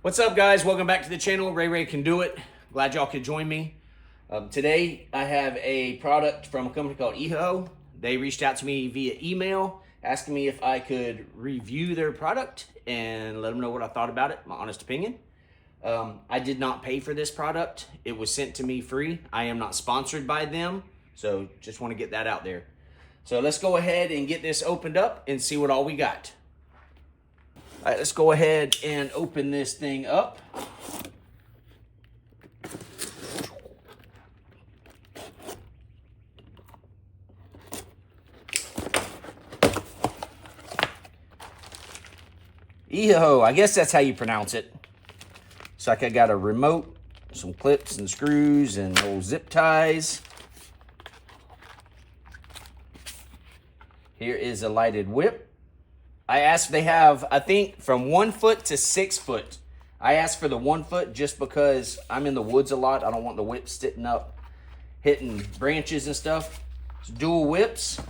What's up, guys? Welcome back to the channel. Ray Can Do It. Glad y'all could join me. Today I have a product from a company called EHO. They reached out to me via email asking me if I could review their product and let them know what I thought about it, my honest opinion. I did not pay for this product. It was sent to me free. I am not sponsored by them, so just want to get that out there. So let's go ahead and get this opened up and see what all we got. All right, let's go ahead and open this thing up. EHO, I guess that's how you pronounce it. Looks like I got a remote, some clips and screws and old zip ties. Here is a lighted whip. I asked, they have, I think, from 1 foot to 6 foot. I asked for the 1 foot just because I'm in the woods a lot. I don't want the whip sitting up, hitting branches and stuff. It's dual whips.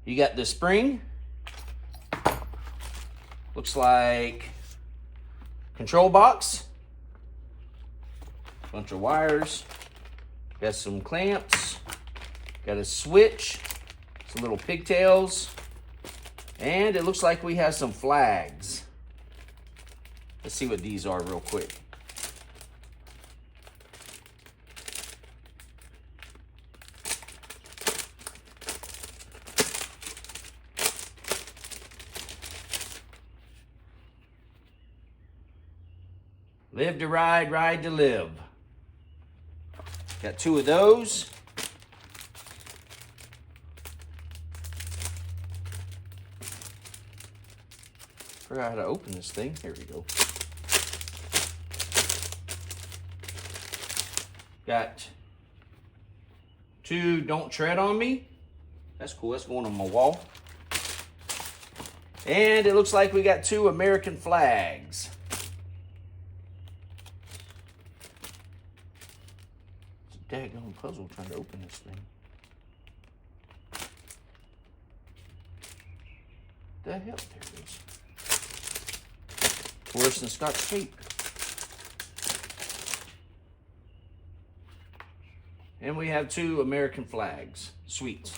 You got the spring. Looks like control box. Bunch of wires. Got some clamps. Got a switch. Some little pigtails. And it looks like we have some flags. Let's see what these are real quick. Live to ride, ride to live. Got 2 of those. Forgot how to open this thing. Here we go. Got 2 don't tread on me. That's cool. That's going on my wall. And it looks like we got 2 American flags. It's a daggone puzzle trying to open this thing. The hell? There it is. Worse than Scotch tape. And we have 2 American flags. Sweet.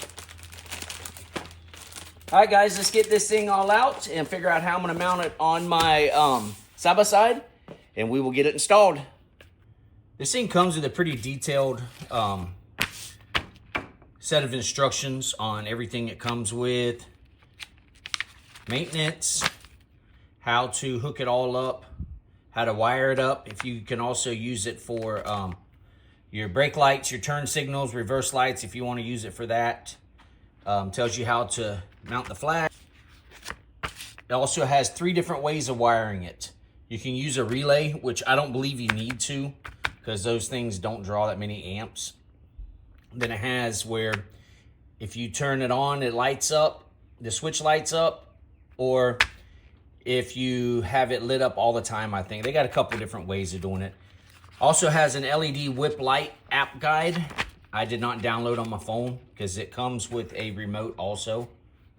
All right, guys, let's get this thing all out and figure out how I'm going to mount it on my side-by-side, and we will get it installed. This thing comes with a pretty detailed set of instructions on everything it comes with. Maintenance. How to hook it all up, how to wire it up. If you can also use it for your brake lights, your turn signals, reverse lights, if you want to use it for that. Tells you how to mount the flag. It also has 3 different ways of wiring it. You can use a relay, which I don't believe you need to, because those things don't draw that many amps. Then it has where if you turn it on, it lights up, the switch lights up, or if you have it lit up all the time, I think. They got a couple different ways of doing it. Also has an LED whip light app guide. I did not download on my phone because it comes with a remote also.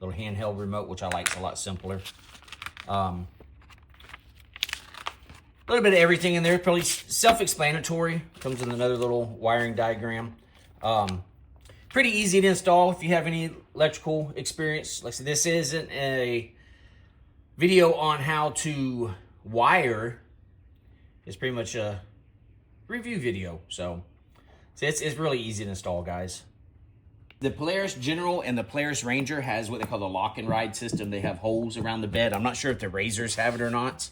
Little handheld remote, which I like. It's a lot simpler. A little bit of everything in there. Probably self-explanatory. Comes with another little wiring diagram. Pretty easy to install if you have any electrical experience. Like I said, this isn't a video on how to wire. It's pretty much a review video. So it's really easy to install, guys. The Polaris General and the Polaris Ranger has what they call the lock and ride system. They have holes around the bed. I'm not sure if the Razors have it or not,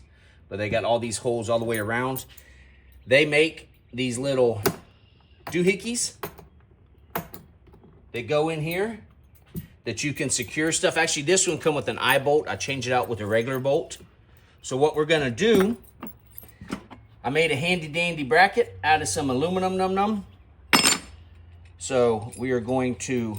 but they got all these holes all the way around. They make these little doohickeys that go in here that you can secure stuff. Actually, this one come with an eye bolt. I changed it out with a regular bolt. So what we're gonna do, I made a handy dandy bracket out of some aluminum. So we are going to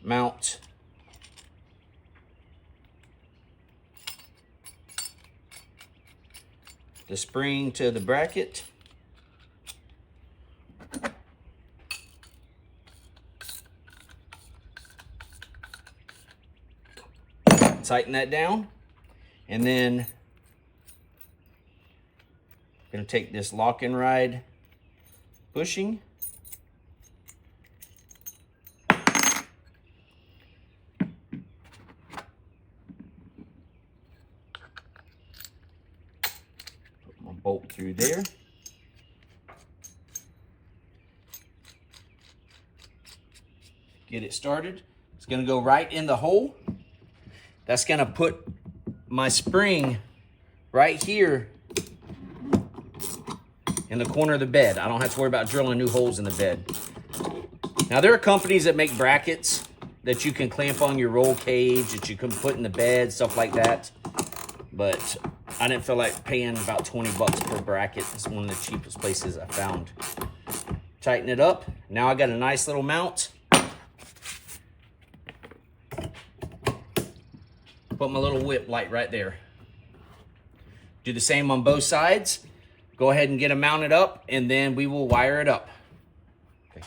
mount the spring to the bracket. tighten that down. And then I'm gonna take this lock and ride bushing. Put my bolt through there. Get it started. It's gonna go right in the hole. That's gonna put my spring right here in the corner of the bed. I don't have to worry about drilling new holes in the bed. Now there are companies that make brackets that you can clamp on your roll cage, that you can put in the bed, stuff like that. But I didn't feel like paying about 20 bucks per bracket. It's one of the cheapest places I found. Tighten it up. Now I got a nice little mount. Put my little whip light right there. Do the same on both sides. Go ahead and get them mounted up, and then we will wire it up. Okay.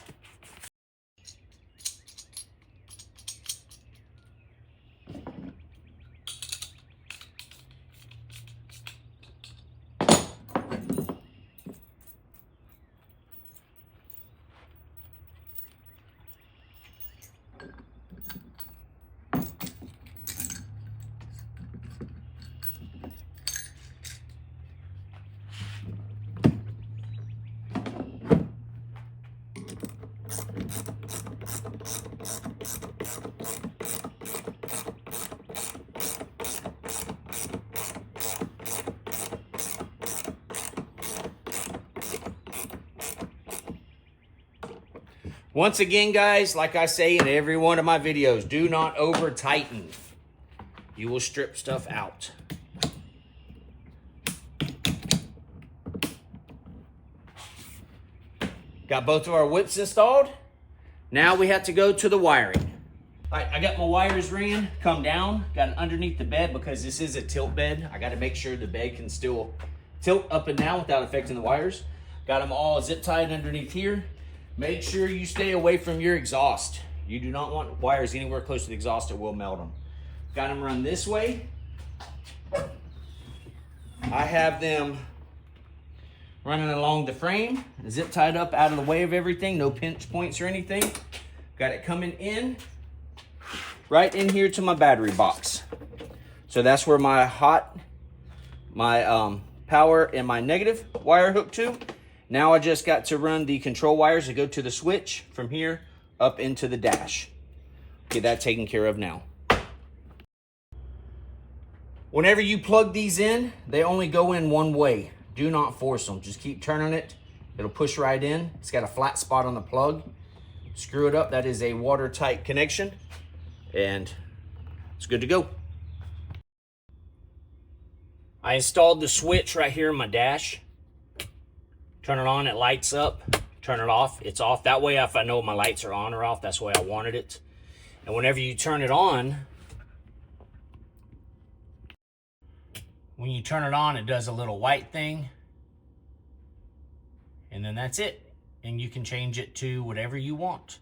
Once again, guys, like I say in every one of my videos, do not over tighten. You will strip stuff out. Got both of our whips installed. Now we have to go to the wiring. All right, I got my wires ran, come down, got it underneath the bed because this is a tilt bed. I got to make sure the bed can still tilt up and down without affecting the wires. Got them all zip tied underneath here. Make sure you stay away from your exhaust. You do not want wires anywhere close to the exhaust, it will melt them. Got them run this way. I have them running along the frame, zip tied up out of the way of everything, no pinch points or anything. Got it coming in, right in here to my battery box. So that's where my power and my negative wire hook to. Now I just got to run the control wires that go to the switch from here up into the dash. Get that taken care of now. Whenever you plug these in, they only go in one way. Do not force them. Just keep turning it. It'll push right in. It's got a flat spot on the plug. Screw it up. That is a watertight connection. And it's good to go. I installed the switch right here in my dash. Turn it on, it lights up. Turn it off, it's off. That way, if I know my lights are on or off, that's the way I wanted it. And whenever you turn it on, when you turn it on, it does a little white thing. And then that's it. And you can change it to whatever you want.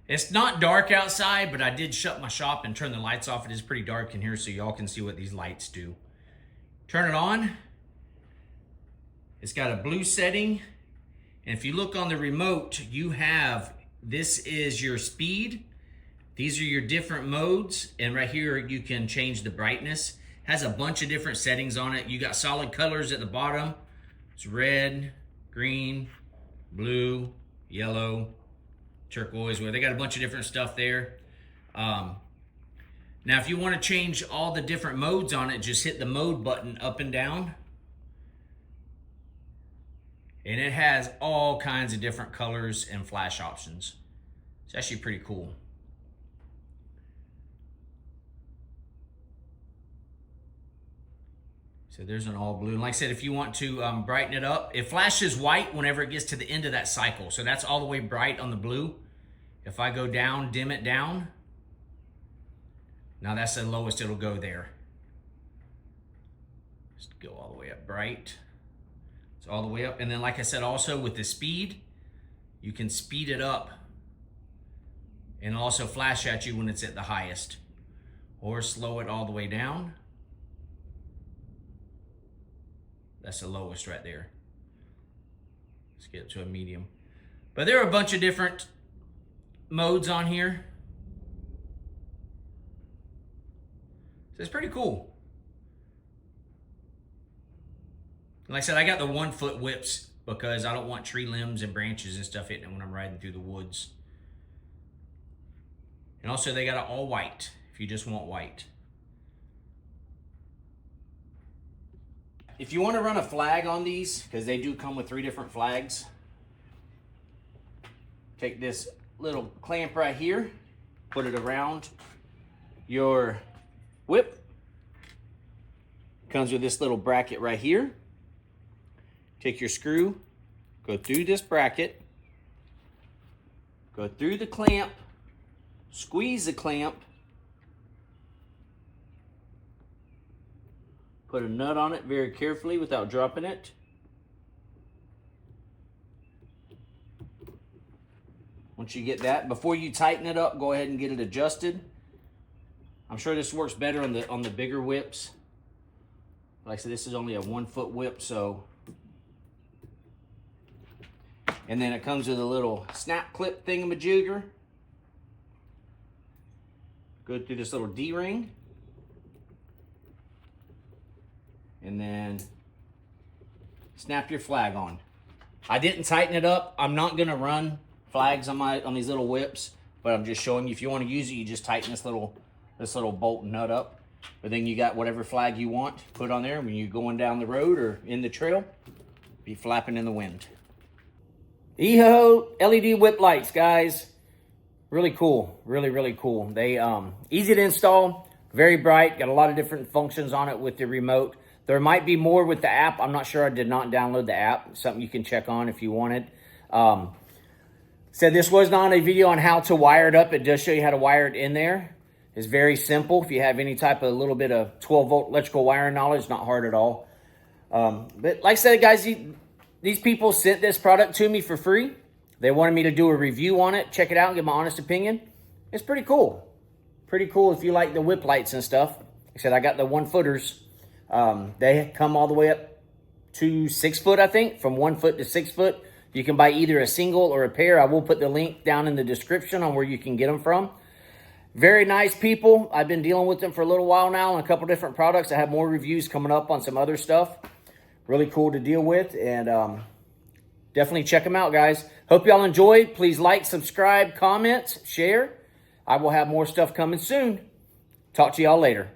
It's not dark outside, but I did shut my shop and turn the lights off. It is pretty dark in here, so y'all can see what these lights do. Turn it on. It's got a blue setting. And if you look on the remote, you have, this is your speed. These are your different modes. And right here, you can change the brightness. Has a bunch of different settings on it. You got solid colors at the bottom. It's red, green, blue, yellow, turquoise. Well, they got a bunch of different stuff there. Now, if you want to change all the different modes on it, just hit the mode button up and down. And it has all kinds of different colors and flash options. It's actually pretty cool. So there's an all blue. And like I said, if you want to brighten it up, it flashes white whenever it gets to the end of that cycle. So that's all the way bright on the blue. If I go down, dim it down. Now that's the lowest it'll go there. Just go all the way up bright. It's all the way up. And then like I said, also with the speed, you can speed it up And it'll also flash at you when it's at the highest. Or slow it all the way down. That's the lowest right there. Let's get it to a medium. But there are a bunch of different modes on here. So it's pretty cool. Like I said, I got the 1 foot whips because I don't want tree limbs and branches and stuff hitting it when I'm riding through the woods. And also they got it all white if you just want white. If you want to run a flag on these, because they do come with 3 different flags, take this little clamp right here, put it around your whip. Comes with this little bracket right here. Take your screw, go through this bracket, go through the clamp, squeeze the clamp, put a nut on it very carefully without dropping it. Once you get that, before you tighten it up, go ahead and get it adjusted. I'm sure this works better on the bigger whips. Like I said, this is only a 1 foot whip, so. And then it comes with a little snap clip thingamajigger. Go through this little D-ring. And then snap your flag on. I didn't tighten it up. I'm not gonna run flags on these little whips, but I'm just showing you if you want to use it, you just tighten this little bolt and nut up. But then you got whatever flag you want, put on there when you're going down the road or in the trail, be flapping in the wind. EHO LED whip lights, guys. Really cool, really cool. They easy to install, very bright, got a lot of different functions on it with the remote. There might be more with the app. I'm not sure. I did not download the app. Something you can check on if you wanted. Said this was not a video on how to wire it up. It does show you how to wire it in there. It's very simple. If you have any type of little bit of 12 volt electrical wiring knowledge, not hard at all. But like I said, guys, these people sent this product to me for free. They wanted me to do a review on it, check it out, and give my honest opinion. It's pretty cool. Pretty cool if you like the whip lights and stuff. Like I said, I got the 1 footers. They come all the way up to 6 foot, I think, from 1 foot to 6 foot. You can buy either a single or a pair. I will put the link down in the description on where you can get them from. Very nice people. I've been dealing with them for a little while now on a couple different products. I have more reviews coming up on some other stuff. Really cool to deal with, and definitely check them out, guys. Hope y'all enjoyed. Please like, subscribe, comment, share. I will have more stuff coming soon. Talk to y'all later.